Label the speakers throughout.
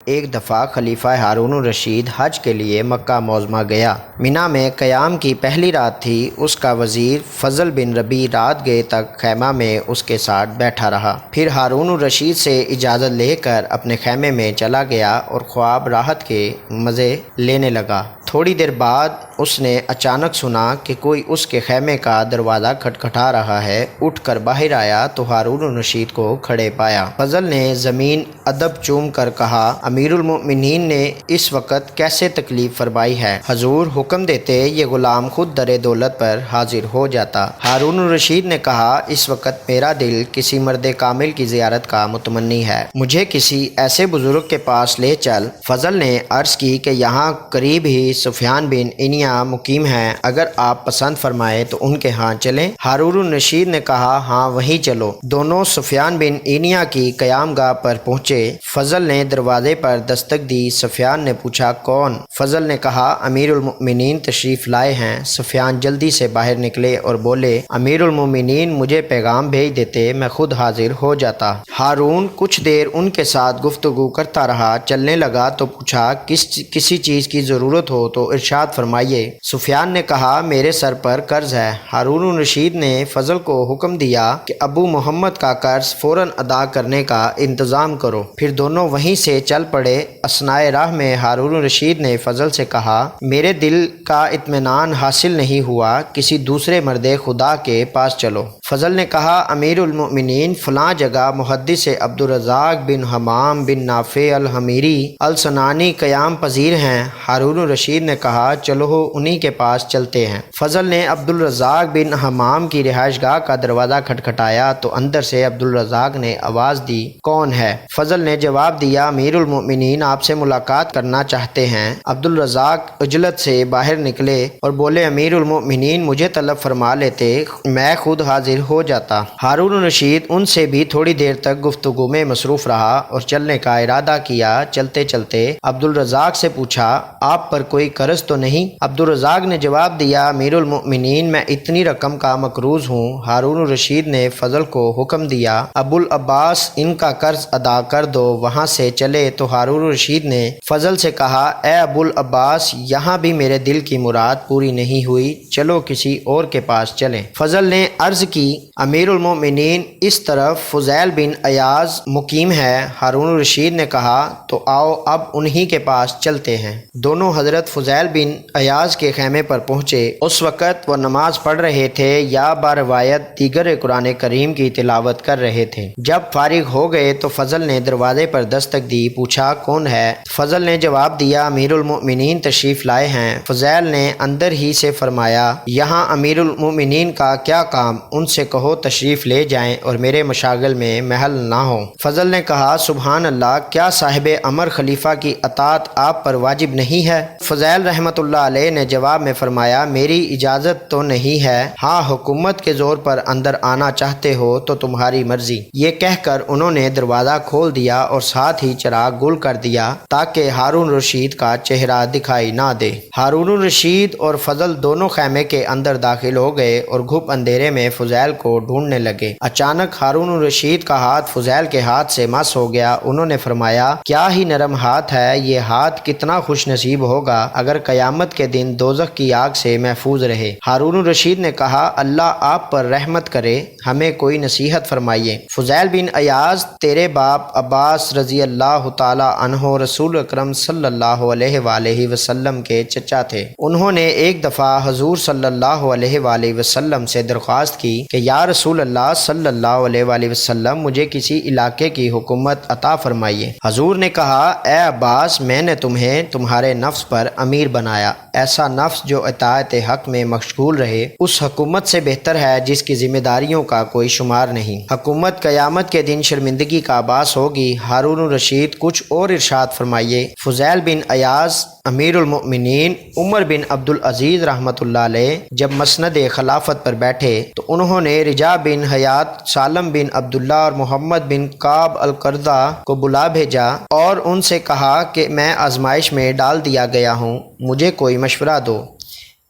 Speaker 1: ایک دفعہ خلیفہ ہارون الرشید حج کے لیے مکہ معظمہ گیا۔ مینا میں قیام کی پہلی رات تھی۔ اس کا وزیر فضل بن ربیع رات گئے تک خیمہ میں اس کے ساتھ بیٹھا رہا، پھر ہارون الرشید سے اجازت لے کر اپنے خیمے میں چلا گیا اور خواب راحت کے مزے لینے لگا۔ تھوڑی دیر بعد اس نے اچانک سنا کہ کوئی اس کے خیمے کا دروازہ کھٹکھٹا رہا ہے۔ اٹھ کر باہر آیا تو ہارون الرشید کو کھڑے پایا۔ فضل نے زمین ادب چوم کر کہا، امیر المؤمنین نے اس وقت کیسے تکلیف فرمائی ہے؟ حضور حکم دیتے یہ غلام خود در دولت پر حاضر ہو جاتا۔ ہارون الرشید نے کہا، اس وقت میرا دل کسی مرد کامل کی زیارت کا متمنی ہے، مجھے کسی ایسے بزرگ کے پاس لے چل۔ فضل نے عرض کی کہ یہاں قریب ہی سفیان بن اینیا مقیم ہیں، اگر آپ پسند فرمائے تو ان کے ہاں چلیں۔ ہارون الرشید نے کہا، ہاں وہیں چلو۔ دونوں سفیان بن اینیا کی قیام گاہ پر پہنچے۔ فضل نے دروازے پر دستک دی۔ سفیان نے پوچھا، کون؟ فضل نے کہا، امیر المؤمنین تشریف لائے ہیں۔ سفیان جلدی سے باہر نکلے اور بولے، امیر المؤمنین مجھے پیغام بھیج دیتے، میں خود حاضر ہو جاتا۔ ہارون کچھ دیر ان کے ساتھ گفتگو کرتا رہا، چلنے لگا تو پوچھا، کسی چیز کی ضرورت ہو تو ارشاد فرمائیے۔ سفیان نے کہا، میرے سر پر قرض ہے۔ ہارون الرشید نے فضل کو حکم دیا کہ ابو محمد کا قرض فوراً ادا کرنے کا انتظام کرو۔ پھر دونوں وہیں سے چل پڑے۔ اثنائے راہ میں ہارون الرشید نے فضل سے کہا، میرے دل کا اطمینان حاصل نہیں ہوا، کسی دوسرے مرد خدا کے پاس چلو۔ فضل نے کہا، امیر المؤمنین فلاں جگہ محدث عبدالرزاق بن حمام بن نافع الحمیری السنانی قیام پذیر ہیں۔ ہارون الرشید نے کہا، چلو انہی کے پاس چلتے ہیں۔ فضل نے عبدالرزاق بن حمام کی رہائش گاہ کا دروازہ کھٹکھٹایا تو اندر سے عبدالرزاق نے آواز دی، کون ہے؟ فضل نے جواب دیا، امیر المؤمنین آپ سے ملاقات کرنا چاہتے ہیں۔ عبدالرزاق عجلت سے باہر نکلے اور بولے، امیر المؤمنین مجھے طلب فرما لیتے، میں خود حاضر ہو جاتا۔ ہارون الرشید ان سے بھی تھوڑی دیر تک گفتگو میں مصروف رہا اور چلنے کا ارادہ کیا۔ چلتے چلتے عبدالرزاق سے پوچھا، آپ پر کوئی قرض تو نہیں؟ عبدالرزاق نے جواب دیا، امیر المؤمنین میں اتنی رقم کا مقروض ہوں۔ ہارون الرشید نے فضل کو حکم دیا، ابو العباس ان کا قرض ادا کر دو۔ وہاں سے چلے تو ہارون الرشید نے فضل سے کہا، اے ابو العباس، یہاں بھی میرے دل کی مراد پوری نہیں ہوئی، چلو کسی اور کے پاس چلیں۔ فضل نے عرض کی، امیر المؤمنین اس طرف فضیل بن ایاز مقیم ہے۔ ہارون الرشید نے کہا، تو آؤ اب انہی کے پاس چلتے ہیں۔ دونوں حضرت فضیل بن ایاز کے خیمے پر پہنچے۔ اس وقت وہ نماز پڑھ رہے تھے یا باروایت دیگر قرآن کریم کی تلاوت کر رہے تھے۔ جب فارغ ہو گئے تو فضل نے دروازے پر دستک دی، پوچھا، کون ہے؟ فضل نے جواب دیا، امیر المؤمنین تشریف لائے ہیں۔ فضیل نے اندر ہی سے فرمایا، یہاں امیر المؤمنین کا کیا کام؟ ان سے کہو تشریف لے جائیں اور میرے مشاغل میں محل نہ ہو۔ فضل نے کہا، سبحان اللہ، کیا صاحب امر خلیفہ کی اطاعت آپ پر واجب نہیں ہے؟ فضیل رحمۃ اللہ علیہ نے جواب میں فرمایا، میری اجازت تو نہیں ہے، ہاں حکومت کے زور پر اندر آنا چاہتے ہو تو تمہاری مرضی۔ یہ کہہ کر انہوں نے دروازہ کھول دیا اور ساتھ ہی چراغ گل کر دیا تاکہ ہارون الرشید کا چہرہ دکھائی نہ دے۔ ہارون الرشید اور فضل دونوں خیمے کے اندر داخل ہو گئے اور گھپ اندھیرے میں فضیل کو ڈھونڈنے لگے۔ اچانک ہارون الرشید کا ہاتھ فضیل کے ہاتھ سے مس ہو گیا۔ انہوں نے فرمایا، کیا ہی نرم ہاتھ ہے، یہ ہاتھ کتنا خوش نصیب ہوگا اگر قیامت کے دن دوزخ کی آگ سے محفوظ رہے۔ ہارون الرشید نے کہا، اللہ آپ پر رحمت کرے، ہمیں کوئی نصیحت فرمائیے۔ فضیل بن ایاز تیرے باپ عباس رضی اللہ تعالی عنہ رسول اکرم صلی اللہ علیہ وآلہ وسلم کے چچا تھے۔ انہوں نے ایک دفعہ حضور صلی اللہ علیہ وآلہ وسلم سے درخواست کی کہ یا رسول اللہ صلی اللہ علیہ وآلہ وسلم، مجھے کسی علاقے کی حکومت عطا فرمائیے۔ حضور نے کہا، اے عباس، میں نے تمہیں تمہارے نفس پر امیر بنایا، ایسا نفس جو اطاعت حق میں مشغول رہے اس حکومت سے بہتر ہے جس کی ذمہ داریوں کا کوئی شمار نہیں۔ حکومت قیامت کے دن شرمندگی کا باعث ہوگی۔ ہارون الرشید، کچھ اور ارشاد فرمائیے۔ فضیل بن ایاز امیر المؤمنین عمر بن عبدالعزیز رحمۃ اللہ علیہ جب مسند خلافت پر بیٹھے تو انہوں نے رجا بن حیات، سالم بن عبداللہ اور محمد بن کعب القرظہ کو بلا بھیجا اور ان سے کہا کہ میں آزمائش میں ڈال دیا گیا ہوں، مجھے کوئی مشورہ دو۔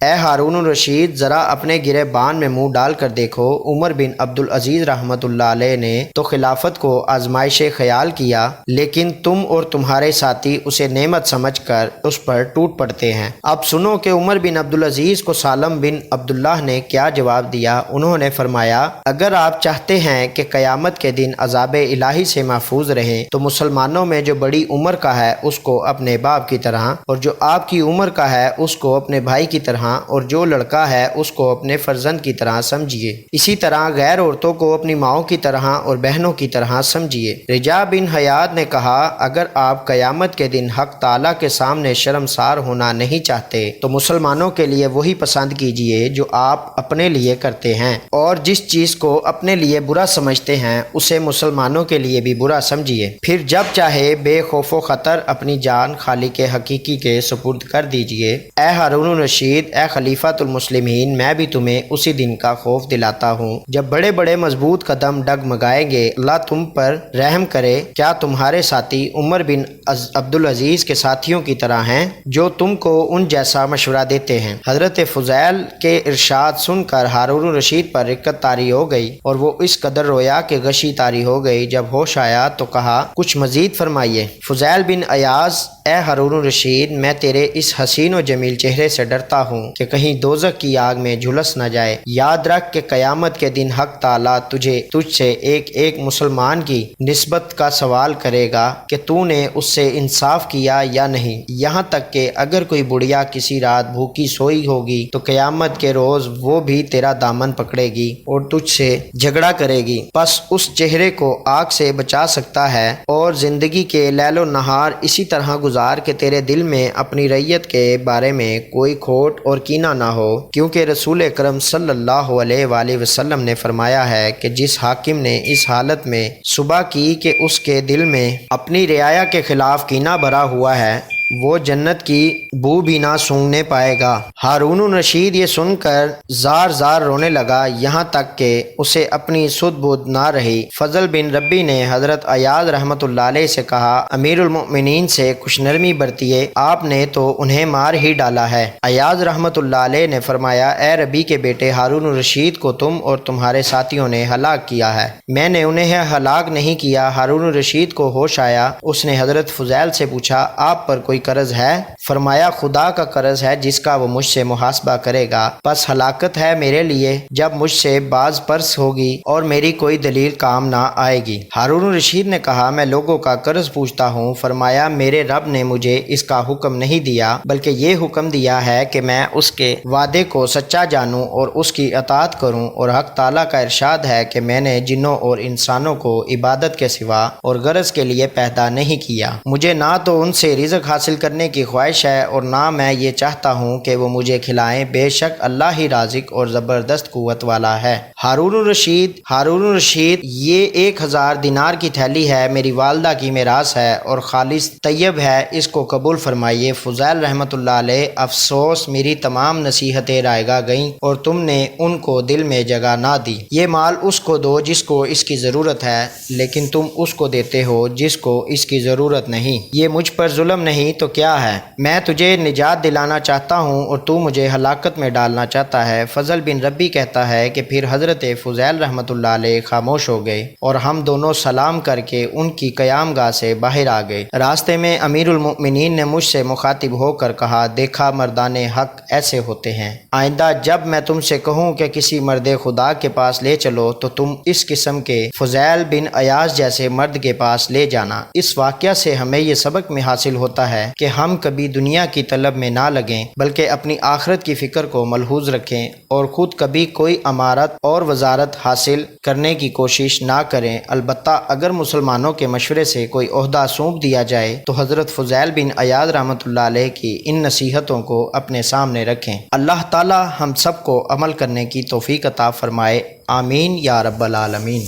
Speaker 1: اے ہارون الرشید، ذرا اپنے گریبان میں منہ ڈال کر دیکھو، عمر بن عبدالعزیز رحمۃ اللہ علیہ نے تو خلافت کو آزمائش خیال کیا، لیکن تم اور تمہارے ساتھی اسے نعمت سمجھ کر اس پر ٹوٹ پڑتے ہیں۔ اب سنو کہ عمر بن عبدالعزیز کو سالم بن عبداللہ نے کیا جواب دیا۔ انہوں نے فرمایا، اگر آپ چاہتے ہیں کہ قیامت کے دن عذاب الہی سے محفوظ رہیں تو مسلمانوں میں جو بڑی عمر کا ہے اس کو اپنے باپ کی طرح، اور جو آپ کی عمر کا ہے اس کو اپنے بھائی کی طرح، اور جو لڑکا ہے اس کو اپنے فرزند کی طرح سمجھیے۔ اسی طرح غیر عورتوں کو اپنی ماؤں کی طرح اور بہنوں کی طرح سمجھیے۔ رجاء بن حیات نے کہا، اگر آپ قیامت کے دن حق تعالیٰ کے سامنے شرمسار ہونا نہیں چاہتے تو مسلمانوں کے لیے وہی پسند کیجیے جو آپ اپنے لیے کرتے ہیں، اور جس چیز کو اپنے لیے برا سمجھتے ہیں اسے مسلمانوں کے لیے بھی برا سمجھیے، پھر جب چاہے بے خوف و خطر اپنی جان خالق حقیقی کے سپرد کر دیجیے۔ اے ہارون الرشید، اے خلیفۃ المسلمین، میں بھی تمہیں اسی دن کا خوف دلاتا ہوں جب بڑے بڑے مضبوط قدم ڈگمگائیں گے، اللہ تم پر رحم کرے۔ کیا تمہارے ساتھی عمر بن عبدالعزیز کے ساتھیوں کی طرح ہیں جو تم کو ان جیسا مشورہ دیتے ہیں؟ حضرت فضیل کے ارشاد سن کر ہارون الرشید پر رقت طاری ہو گئی اور وہ اس قدر رویا کہ غشی طاری ہو گئی۔ جب ہوش آیا تو کہا، کچھ مزید فرمائیے۔ فضیل بن ایاز، اے ہارون الرشید، میں تیرے اس حسین و جمیل چہرے سے ڈرتا ہوں کہ کہیں دوزخ کی آگ میں جھلس نہ جائے۔ یاد رکھ کہ قیامت کے دن حق تعالیٰ تجھ سے ایک ایک مسلمان کی نسبت کا سوال کرے گا کہ تو نے اس سے انصاف کیا یا نہیں، یہاں تک کہ اگر کوئی بڑھیا کسی رات بھوکی سوئی ہوگی تو قیامت کے روز وہ بھی تیرا دامن پکڑے گی اور تجھ سے جھگڑا کرے گی۔ پس اس چہرے کو آگ سے بچا سکتا ہے اور زندگی کے لیل و نہار اسی طرح گزار کہ تیرے دل میں اپنی ریت کے بارے میں کوئی کھوٹ اور کینہ نہ ہو، کیونکہ رسول اکرم صلی اللہ علیہ وآلہ وسلم نے فرمایا ہے کہ جس حاکم نے اس حالت میں صبح کی کہ اس کے دل میں اپنی رعایا کے خلاف کینہ بھرا ہوا ہے، وہ جنت کی بو بھی نہ سونگنے پائے گا۔ ہارون الرشید یہ سن کر زار زار رونے لگا، یہاں تک کہ اسے اپنی سدھ بدھ نہ رہی۔ فضل بن ربی نے حضرت ایاز رحمۃ اللہ علیہ سے کہا، امیر المؤمنین سے کچھ نرمی برتیے، آپ نے تو انہیں مار ہی ڈالا ہے۔ ایاز رحمۃ اللہ علیہ نے فرمایا، اے ربی کے بیٹے، ہارون الرشید کو تم اور تمہارے ساتھیوں نے ہلاک کیا ہے، میں نے انہیں ہلاک نہیں کیا۔ ہارون الرشید کو ہوش آیا، اس نے حضرت فضیل سے پوچھا، آپ پر کوئی قرض ہے؟ فرمایا، خدا کا قرض ہے جس کا وہ مجھ سے محاسبہ کرے گا، پس ہلاکت ہے میرے لیے جب مجھ سے باز پرس ہوگی اور میری کوئی دلیل کام نہ آئے گی۔ ہارون الرشید نے کہا، میں لوگوں کا قرض پوچھتا ہوں۔ فرمایا، میرے رب نے مجھے اس کا حکم نہیں دیا، بلکہ یہ حکم دیا ہے کہ میں اس کے وعدے کو سچا جانوں اور اس کی اطاعت کروں، اور حق تعالیٰ کا ارشاد ہے کہ میں نے جنوں اور انسانوں کو عبادت کے سوا اور غرض کے لیے پیدا نہیں کیا۔ مجھے نہ تو ان سے رزق حاصل کرنے کی خواہش ہے اور نہ میں یہ چاہتا ہوں کہ وہ مجھے کھلائیں، بے شک اللہ ہی رازق اور زبردست قوت والا ہے۔ ہارون الرشید، یہ 1000 دینار کی تھیلی ہے، میری والدہ کی میراث ہے اور خالص طیب ہے، اس کو قبول فرمائیے۔ فضیل رحمۃ اللہ علیہ، افسوس، میری تمام نصیحتیں رائگاں گئیں اور تم نے ان کو دل میں جگہ نہ دی۔ یہ مال اس کو دو جس کو اس کی ضرورت ہے، لیکن تم اس کو دیتے ہو جس کو اس کی ضرورت نہیں۔ یہ مجھ پر ظلم نہیں تو کیا ہے؟ میں تجھے نجات دلانا چاہتا ہوں اور تو مجھے ہلاکت میں ڈالنا چاہتا ہے۔ فضل بن ربی کہتا ہے کہ پھر حضرت فضیل رحمۃ اللہ علیہ خاموش ہو گئے اور ہم دونوں سلام کر کے ان کی قیام گاہ سے باہر آ گئے۔ راستے میں امیر المؤمنین نے مجھ سے مخاطب ہو کر کہا، دیکھا مردان حق ایسے ہوتے ہیں، آئندہ جب میں تم سے کہوں کہ کسی مرد خدا کے پاس لے چلو تو تم اس قسم کے فضیل بن ایاز جیسے مرد کے پاس لے جانا۔ اس واقعہ سے ہمیں یہ سبق میں حاصل ہوتا ہے کہ ہم کبھی دنیا کی طلب میں نہ لگیں بلکہ اپنی آخرت کی فکر کو ملحوظ رکھیں اور خود کبھی کوئی امارت اور وزارت حاصل کرنے کی کوشش نہ کریں۔ البتہ اگر مسلمانوں کے مشورے سے کوئی عہدہ سونپ دیا جائے تو حضرت فضیل بن ایاز رحمۃ اللہ علیہ کی ان نصیحتوں کو اپنے سامنے رکھیں۔ اللہ تعالی ہم سب کو عمل کرنے کی توفیق عطا فرمائے، آمین یا رب العالمین۔